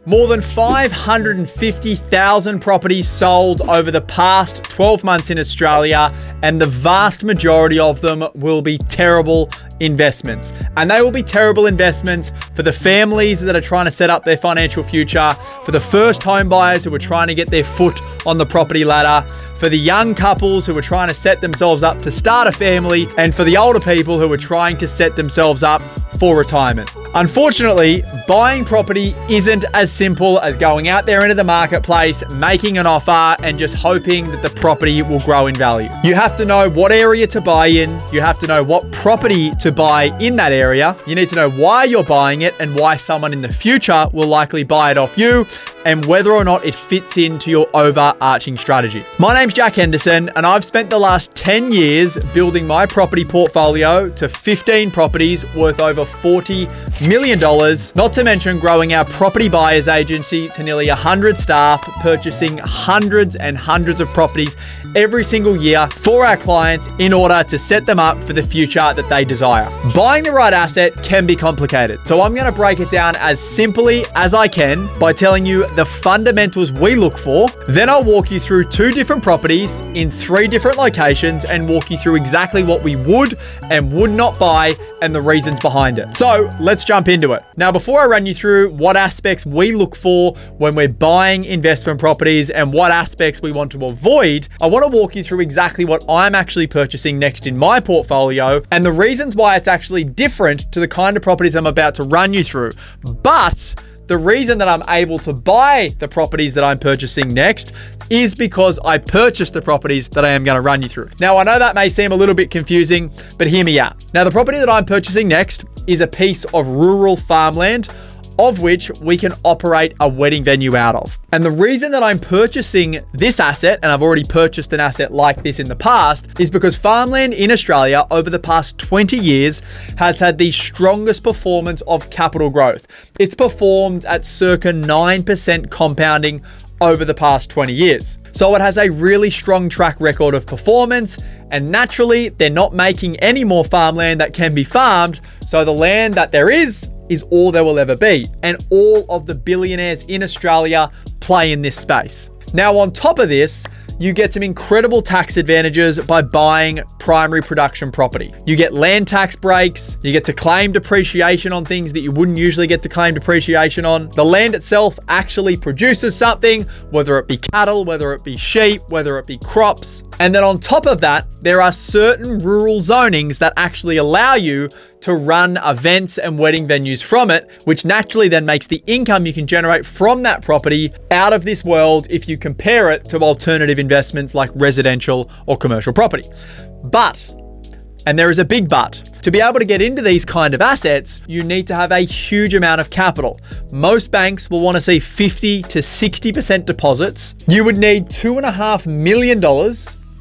More than 550,000 properties sold over the past 12 months in Australia, and the vast majority of them will be terrible investments. And they will be terrible investments for the families that are trying to set up their financial future, for the first home buyers who are trying to get their foot on the property ladder, for the young couples who are trying to set themselves up to start a family, and for the older people who are trying to set themselves up for retirement. Unfortunately, buying property isn't as simple as going out there into the marketplace, making an offer, and just hoping that the property will grow in value. You have to know what area to buy in. You have to know what property to buy in that area. You need to know why you're buying it and why someone in the future will likely buy it off you, and whether or not it fits into your overarching strategy. My name's Jack Henderson, and I've spent the last 10 years building my property portfolio to 15 properties worth over $40 million, not to mention growing our property buyers agency to nearly 100 staff, purchasing hundreds and hundreds of properties every single year for our clients in order to set them up for the future that they desire. Buying the right asset can be complicated, so I'm going to break it down as simply as I can by telling you the fundamentals we look for. Then I'll walk you through 2 different properties in 3 different locations and walk you through exactly what we would and would not buy and the reasons behind it. So let's jump into it. Now, before I run you through what aspects we look for when we're buying investment properties and what aspects we want to avoid, I want to walk you through exactly what I'm actually purchasing next in my portfolio and the reasons why it's actually different to the kind of properties I'm about to run you through. But the reason that I'm able to buy the properties that I'm purchasing next is because I purchased the properties that I am going to run you through. Now, I know that may seem a little bit confusing, but hear me out. Now, the property that I'm purchasing next is a piece of rural farmland of which we can operate a wedding venue out of. And the reason that I'm purchasing this asset, and I've already purchased an asset like this in the past, is because farmland in Australia over the past 20 years has had the strongest performance of capital growth. It's performed at circa 9% compounding over the past 20 years. So it has a really strong track record of performance, and naturally, they're not making any more farmland that can be farmed, so the land that there is all there will ever be. And all of the billionaires in Australia play in this space. Now, on top of this, you get some incredible tax advantages by buying primary production property. You get land tax breaks, you get to claim depreciation on things that you wouldn't usually get to claim depreciation on. The land itself actually produces something, whether it be cattle, whether it be sheep, whether it be crops. And then on top of that, there are certain rural zonings that actually allow you to run events and wedding venues from it, which naturally then makes the income you can generate from that property out of this world if you compare it to alternative investments like residential or commercial property. But, and there is a big but, to be able to get into these kind of assets, you need to have a huge amount of capital. Most banks will want to see 50 to 60% deposits. You would need $2.5 million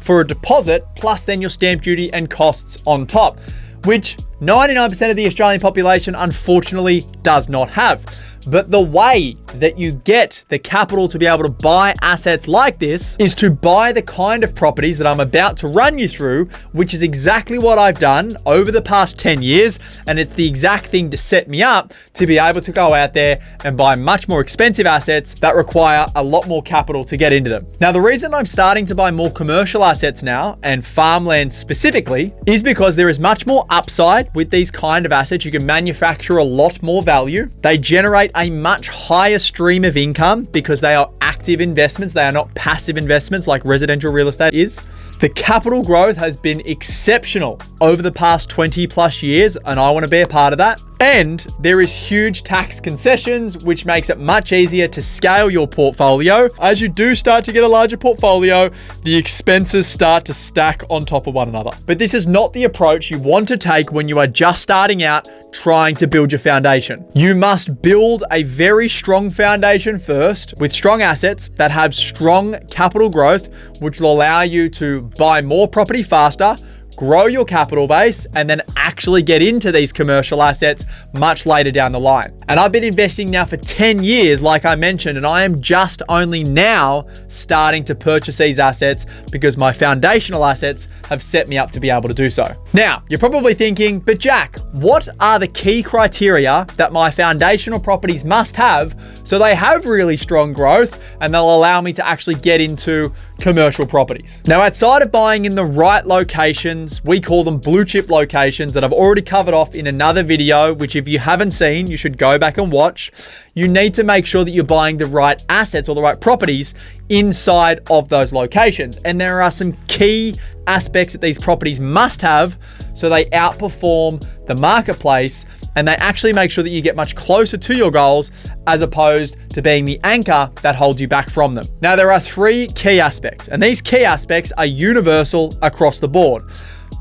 for a deposit, plus then your stamp duty and costs on top, which 99% of the Australian population unfortunately does not have. But the way that you get the capital to be able to buy assets like this is to buy the kind of properties that I'm about to run you through, which is exactly what I've done over the past 10 years. And it's the exact thing to set me up to be able to go out there and buy much more expensive assets that require a lot more capital to get into them. Now, the reason I'm starting to buy more commercial assets now, and farmland specifically, is because there is much more upside with these kind of assets. You can manufacture a lot more value. They generate a much higher stream of income because they are active investments. They are not passive investments like residential real estate is. The capital growth has been exceptional over the past 20 plus years, and I want to be a part of that. And there is huge tax concessions, which makes it much easier to scale your portfolio. As you do start to get a larger portfolio, the expenses start to stack on top of one another. But this is not the approach you want to take when you are just starting out trying to build your foundation. You must build a very strong foundation first with strong assets that have strong capital growth, which will allow you to buy more property faster, grow your capital base, and then actually get into these commercial assets much later down the line. And I've been investing now for 10 years, like I mentioned, and I am just only now starting to purchase these assets because my foundational assets have set me up to be able to do so. Now, you're probably thinking, but Jack, what are the key criteria that my foundational properties must have so they have really strong growth and they'll allow me to actually get into commercial properties? Now, outside of buying in the right locations, we call them blue chip locations that I've already covered off in another video, which if you haven't seen, you should go back and watch. You need to make sure that you're buying the right assets or the right properties inside of those locations. And there are some key aspects that these properties must have so they outperform the marketplace and they actually make sure that you get much closer to your goals as opposed to being the anchor that holds you back from them. Now, there are 3 key aspects, and these key aspects are universal across the board.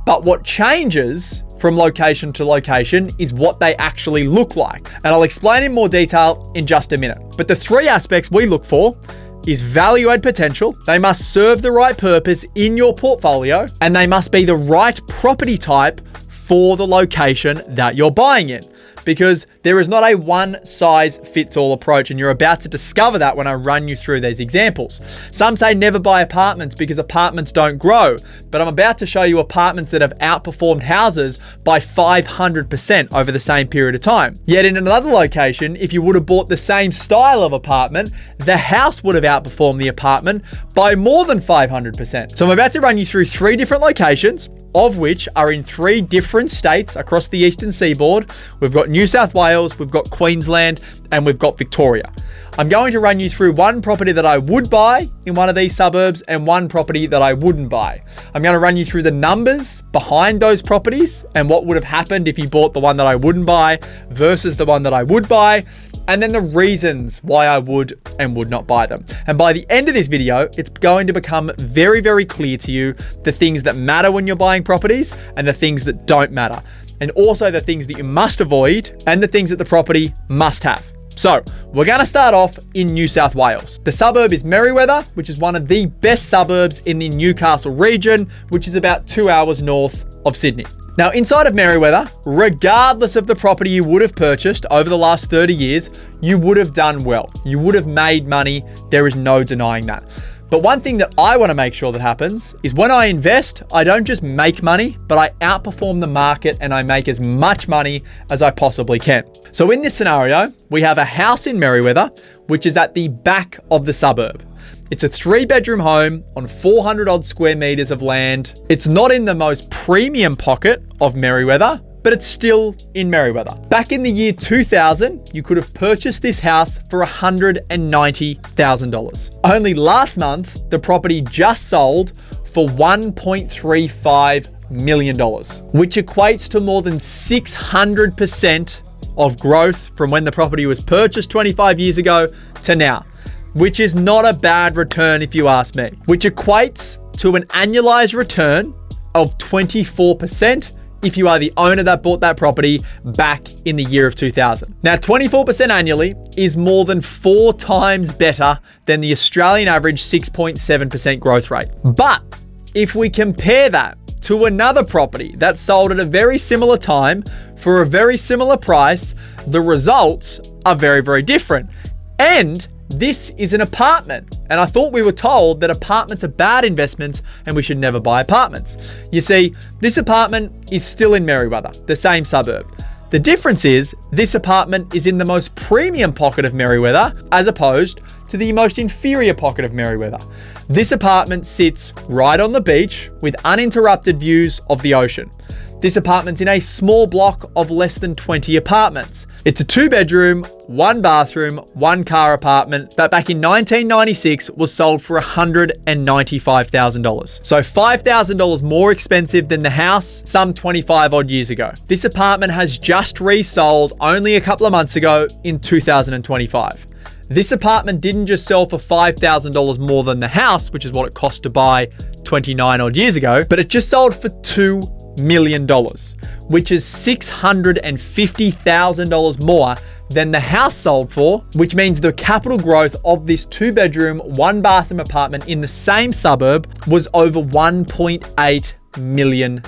But what changes from location to location is what they actually look like. And I'll explain in more detail in just a minute. But the 3 aspects we look for is value add potential. They must serve the right purpose in your portfolio, and they must be the right property type for the location that you're buying in. Because there is not a one-size-fits-all approach, and you're about to discover that when I run you through these examples. Some say never buy apartments because apartments don't grow, but I'm about to show you apartments that have outperformed houses by 500% over the same period of time. Yet in another location, if you would have bought the same style of apartment, the house would have outperformed the apartment by more than 500%. So I'm about to run you through 3 different locations, of which are in 3 different states across the eastern seaboard. We've got New South Wales, we've got Queensland, and we've got Victoria. I'm going to run you through one property that I would buy in one of these suburbs and one property that I wouldn't buy. I'm going to run you through the numbers behind those properties and what would have happened if you bought the one that I wouldn't buy versus the one that I would buy, and then the reasons why I would and would not buy them. And by the end of this video, it's going to become very, very clear to you the things that matter when you're buying properties and the things that don't matter. And also the things that you must avoid and the things that the property must have. So we're going to start off in New South Wales. The suburb is Merewether, which is one of the best suburbs in the Newcastle region, which is about 2 hours north of Sydney. Now, inside of Merewether, regardless of the property you would have purchased over the last 30 years, you would have done well. You would have made money. There is no denying that. But one thing that I want to make sure that happens is when I invest, I don't just make money, but I outperform the market and I make as much money as I possibly can. So in this scenario, we have a house in Merewether, which is at the back of the suburb. It's a 3-bedroom home on 400 odd square meters of land. It's not in the most premium pocket of Merewether, but it's still in Merewether. Back in the year 2000, you could have purchased this house for $190,000. Only last month, the property just sold for $1.35 million, which equates to more than 600% of growth from when the property was purchased 25 years ago to now, which is not a bad return if you ask me, which equates to an annualized return of 24% if you are the owner that bought that property back in the year of 2000. Now, 24% annually is more than 4 times better than the Australian average 6.7% growth rate. But if we compare that to another property that sold at a very similar time for a very similar price, the results are very, very different. And this is an apartment. And I thought we were told that apartments are bad investments and we should never buy apartments. You see, this apartment is still in Merewether, the same suburb. The difference is this apartment is in the most premium pocket of Merewether as opposed to the most inferior pocket of Merewether. This apartment sits right on the beach with uninterrupted views of the ocean. This apartment's in a small block of less than 20 apartments. It's a 2-bedroom, 1-bathroom, 1-car apartment that back in 1996 was sold for $195,000. So $5,000 more expensive than the house some 25 odd years ago. This apartment has just resold only a couple of months ago in 2025. This apartment didn't just sell for $5,000 more than the house, which is what it cost to buy 29 odd years ago, but it just sold for $2 million, which is $650,000 more than the house sold for, which means the capital growth of this 2-bedroom, 1-bathroom apartment in the same suburb was over $1.8 million,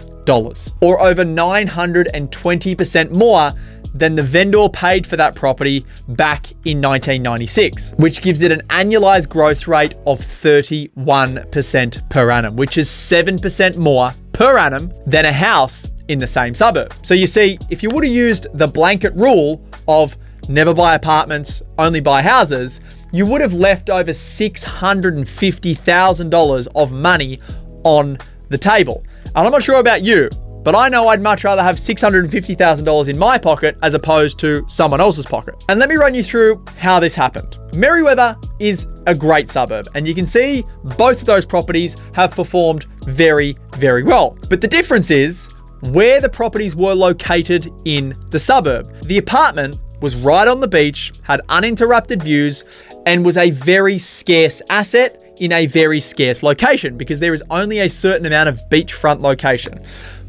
or over 920% more than the vendor paid for that property back in 1996, which gives it an annualized growth rate of 31% per annum, which is 7% more per annum than a house in the same suburb. So you see, if you would have used the blanket rule of never buy apartments, only buy houses, you would have left over $650,000 of money on the table. And I'm not sure about you, but I know I'd much rather have $650,000 in my pocket as opposed to someone else's pocket. And let me run you through how this happened. Merewether is a great suburb, and you can see both of those properties have performed very, very well. But the difference is where the properties were located in the suburb. The apartment was right on the beach, had uninterrupted views, and was a very scarce asset in a very scarce location because there is only a certain amount of beachfront location.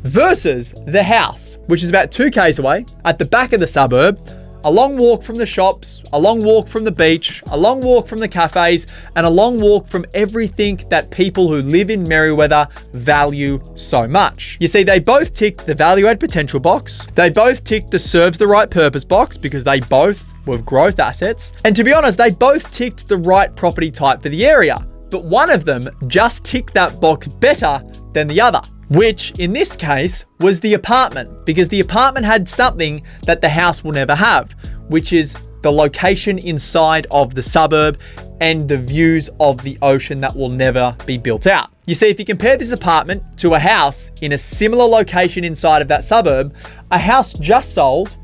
Versus the house, which is about 2 k's away at the back of the suburb, a long walk from the shops, a long walk from the beach, a long walk from the cafes, and a long walk from everything that people who live in Merewether value so much. You see, they both ticked the value add potential box. They both ticked the serves the right purpose box because they both were growth assets. And to be honest, they both ticked the right property type for the area. But one of them just ticked that box better than the other, which in this case was the apartment, because the apartment had something that the house will never have, which is the location inside of the suburb and the views of the ocean that will never be built out. You see, if you compare this apartment to a house in a similar location inside of that suburb, a house just sold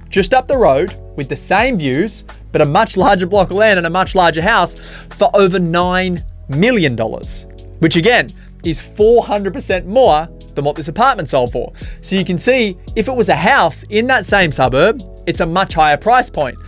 just up the road with the same views, but a much larger block of land and a much larger house for over $9 million, which again is 400% more than what this apartment sold for. So you can see if it was a house in that same suburb, it's a much higher price point.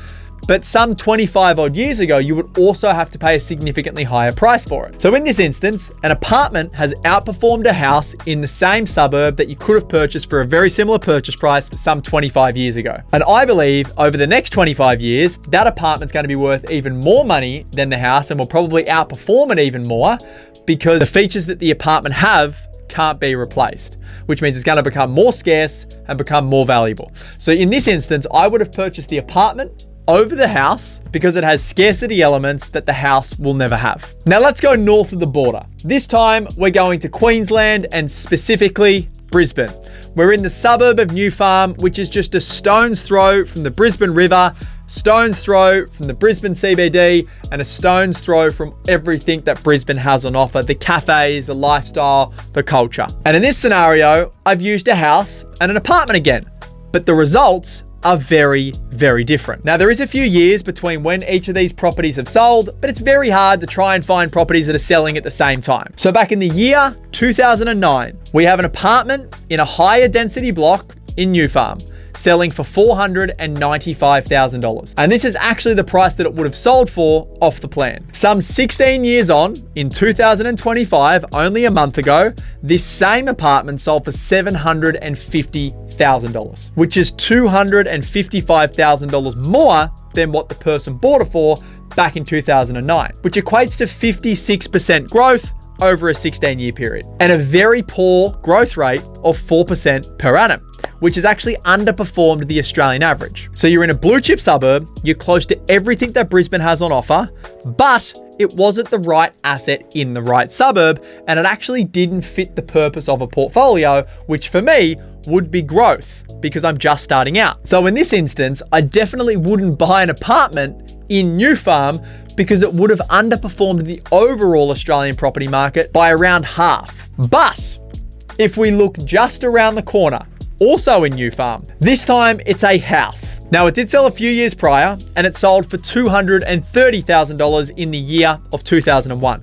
But some 25 odd years ago, you would also have to pay a significantly higher price for it. So in this instance, an apartment has outperformed a house in the same suburb that you could have purchased for a very similar purchase price some 25 years ago. And I believe over the next 25 years, that apartment's going to be worth even more money than the house and will probably outperform it even more because the features that the apartment have can't be replaced, which means it's going to become more scarce and become more valuable. So in this instance, I would have purchased the apartment over the house because it has scarcity elements that the house will never have. Now let's go north of the border. This time we're going to Queensland and specifically Brisbane. We're in the suburb of New Farm, which is just a stone's throw from the Brisbane River, stone's throw from the Brisbane CBD, and a stone's throw from everything that Brisbane has on offer, the cafes, the lifestyle, the culture. And in this scenario, I've used a house and an apartment again, but the results are very, very different. Now, there is a few years between when each of these properties have sold, but it's very hard to try and find properties that are selling at the same time. So back in the year 2009, we have an apartment in a higher density block in New Farm selling for $495,000. And this is actually the price that it would have sold for off the plan. Some 16 years on, in 2025, only a month ago, this same apartment sold for $750,000, which is $255,000 more than what the person bought it for back in 2009, which equates to 56% growth over a 16-year period and a very poor growth rate of 4% per annum, which has actually underperformed the Australian average. So you're in a blue chip suburb, you're close to everything that Brisbane has on offer, but it wasn't the right asset in the right suburb, and it actually didn't fit the purpose of a portfolio, which for me would be growth because I'm just starting out. So in this instance, I definitely wouldn't buy an apartment in New Farm because it would have underperformed the overall Australian property market by around half. But if we look just around the corner, also in New Farm, this time it's a house. Now, it did sell a few years prior and it sold for $230,000 in the year of 2001.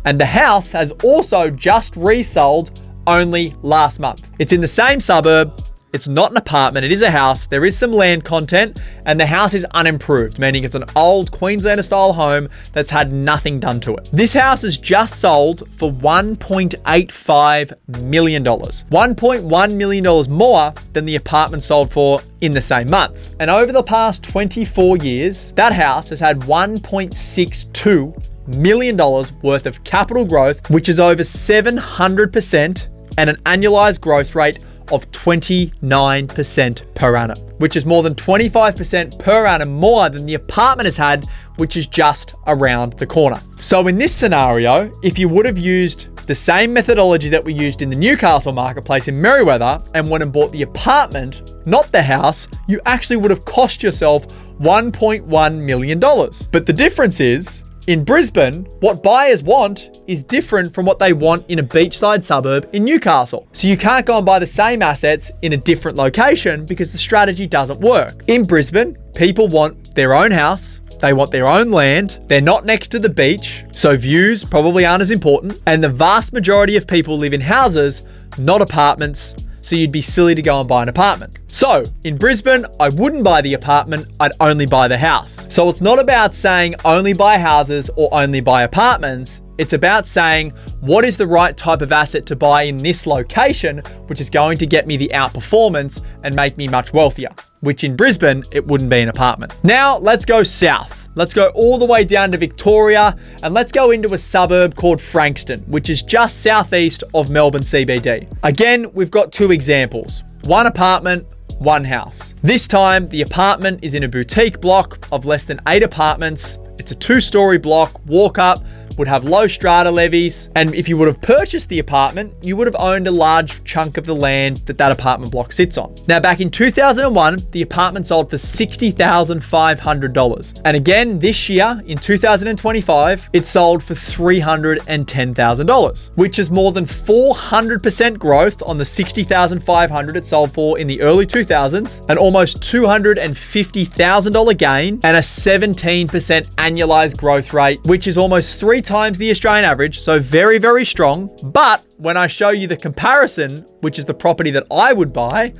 And the house has also just resold only last month. It's in the same suburb. It's not an apartment, it is a house. There is some land content and the house is unimproved, meaning it's an old Queenslander style home that's had nothing done to it. This house is just sold for $1.85 million, $1.1 million more than the apartment sold for in the same month. And over the past 24 years, that house has had $1.62 million worth of capital growth, which is over 700% and an annualized growth rate of 29% per annum, which is more than 25% per annum more than the apartment has had, which is just around the corner. So in this scenario, if you would have used the same methodology that we used in the Newcastle marketplace in Merewether and went and bought the apartment, not the house, you actually would have cost yourself $1.1 million. But the difference is, in Brisbane, what buyers want is different from what they want in a beachside suburb in Newcastle. So you can't go and buy the same assets in a different location because the strategy doesn't work. In Brisbane, people want their own house. They want their own land. They're not next to the beach, so views probably aren't as important. And the vast majority of people live in houses, not apartments. So you'd be silly to go and buy an apartment. So in Brisbane, I wouldn't buy the apartment, I'd only buy the house. So it's not about saying only buy houses or only buy apartments. It's about saying what is the right type of asset to buy in this location, which is going to get me the outperformance and make me much wealthier, which in Brisbane, it wouldn't be an apartment. Now let's go south. Let's go all the way down to Victoria and let's go into a suburb called Frankston, which is just southeast of Melbourne CBD. Again, we've got two examples, one apartment, one house. This time, the apartment is in a boutique block of less than 8 apartments. It's a 2-story block, walk up, would have low strata levies. And if you would have purchased the apartment, you would have owned a large chunk of the land that apartment block sits on. Now, back in 2001, the apartment sold for $60,500. And again, this year in 2025, it sold for $310,000, which is more than 400% growth on the $60,500 it sold for in the early 2000s, an almost $250,000 gain, and a 17% annualized growth rate, which is almost 3 times the Australian average. So very, very strong. But when I show you the comparison, which is the property that I would buy,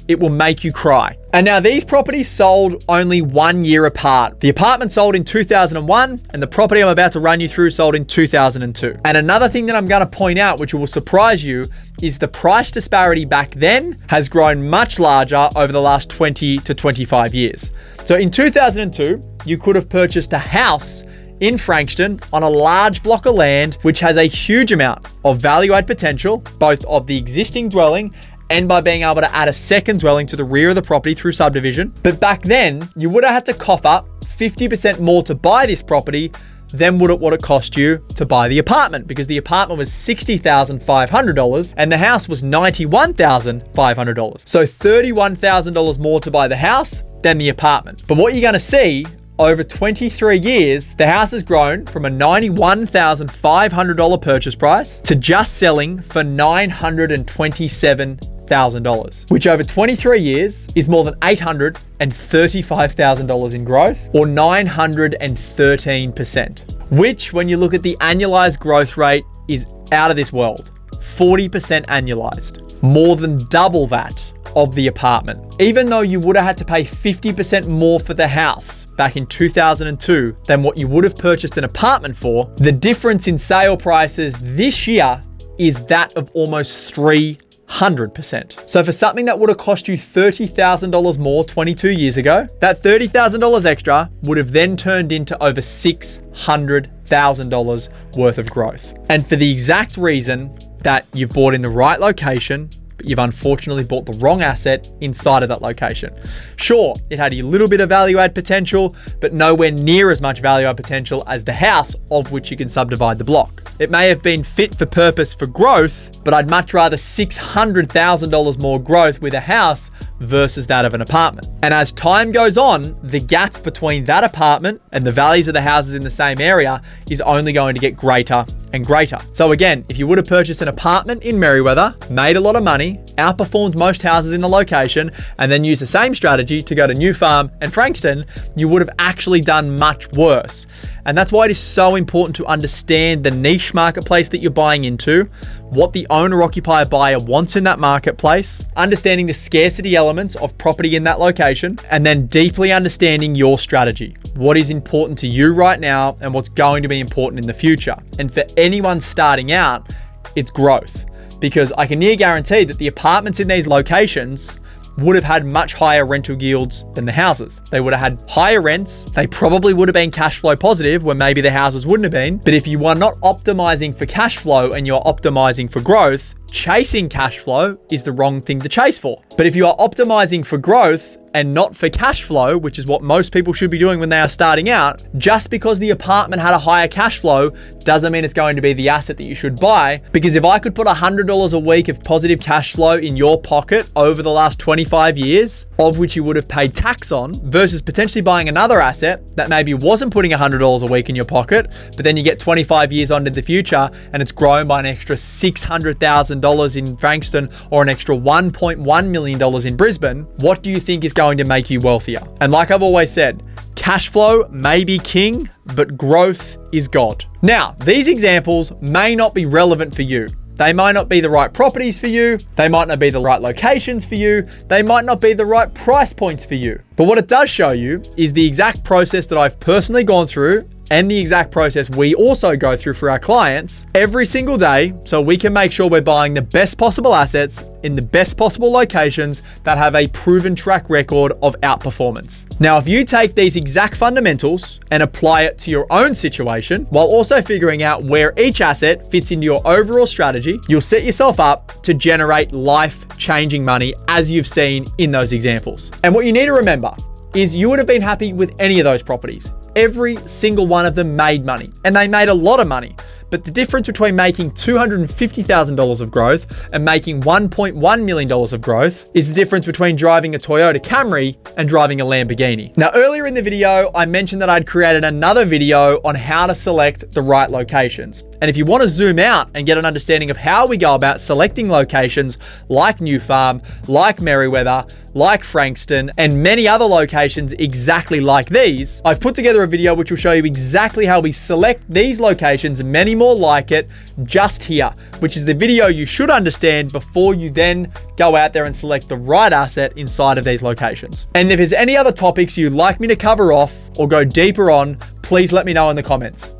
it will make you cry. And now these properties sold only 1 year apart. The apartment sold in 2001 and the property I'm about to run you through sold in 2002. And another thing that I'm going to point out, which will surprise you, is the price disparity back then has grown much larger over the last 20 to 25 years. So in 2002, you could have purchased a house in Frankston on a large block of land, which has a huge amount of value add potential, both of the existing dwelling and by being able to add a second dwelling to the rear of the property through subdivision. But back then, you would have had to cough up 50% more to buy this property than what it cost you to buy the apartment, because the apartment was $60,500 and the house was $91,500. So $31,000 more to buy the house than the apartment. But what you're going to see over 23 years, the house has grown from a $91,500 purchase price to just selling for $927,000, which over 23 years is more than $835,000 in growth, or 913%, which when you look at the annualized growth rate is out of this world, 40% annualized, more than double that of the apartment. Even though you would have had to pay 50% more for the house back in 2002 than what you would have purchased an apartment for, the difference in sale prices this year is that of almost 300%. So for something that would have cost you $30,000 more 22 years ago, that $30,000 extra would have then turned into over $600,000 worth of growth. And for the exact reason that you've bought in the right location, but you've unfortunately bought the wrong asset inside of that location. Sure, it had a little bit of value add potential, but nowhere near as much value add potential as the house of which you can subdivide the block. It may have been fit for purpose for growth, but I'd much rather $600,000 more growth with a house versus that of an apartment. And as time goes on, the gap between that apartment and the values of the houses in the same area is only going to get greater and greater. So again, if you would have purchased an apartment in Merewether, made a lot of money, outperformed most houses in the location, and then used the same strategy to go to New Farm and Frankston, you would have actually done much worse. And that's why it is so important to understand the niche marketplace that you're buying into, what the owner-occupier buyer wants in that marketplace, understanding the scarcity elements of property in that location, and then deeply understanding your strategy. What is important to you right now and what's going to be important in the future. And for anyone starting out, it's growth. Because I can near guarantee that the apartments in these locations would have had much higher rental yields than the houses. They would have had higher rents. They probably would have been cash flow positive where maybe the houses wouldn't have been. But if you are not optimizing for cash flow and you're optimizing for growth, chasing cash flow is the wrong thing to chase for. But if you are optimizing for growth and not for cash flow, which is what most people should be doing when they are starting out, just because the apartment had a higher cash flow doesn't mean it's going to be the asset that you should buy. Because if I could put $100 a week of positive cash flow in your pocket over the last 25 years, of which you would have paid tax on, versus potentially buying another asset that maybe wasn't putting $100 a week in your pocket, but then you get 25 years on to the future and it's grown by an extra $600,000 in Frankston or an extra $1.1 million in Brisbane, what do you think is going to make you wealthier? And like I've always said, cash flow may be king, but growth is God. Now, these examples may not be relevant for you. They might not be the right properties for you. They might not be the right locations for you. They might not be the right price points for you. But what it does show you is the exact process that I've personally gone through and the exact process we also go through for our clients every single day, so we can make sure we're buying the best possible assets in the best possible locations that have a proven track record of outperformance. Now, if you take these exact fundamentals and apply it to your own situation, while also figuring out where each asset fits into your overall strategy, you'll set yourself up to generate life-changing money, as you've seen in those examples. And what you need to remember is you would have been happy with any of those properties. Every single one of them made money, and they made a lot of money. But the difference between making $250,000 of growth and making $1.1 million of growth is the difference between driving a Toyota Camry and driving a Lamborghini. Now, earlier in the video, I mentioned that I'd created another video on how to select the right locations. And if you want to zoom out and get an understanding of how we go about selecting locations like New Farm, like Merriweather, like Frankston, and many other locations exactly like these, I've put together a video which will show you exactly how we select these locations and many more like it just here, which is the video you should understand before you then go out there and select the right asset inside of these locations. And if there's any other topics you'd like me to cover off or go deeper on, please let me know in the comments.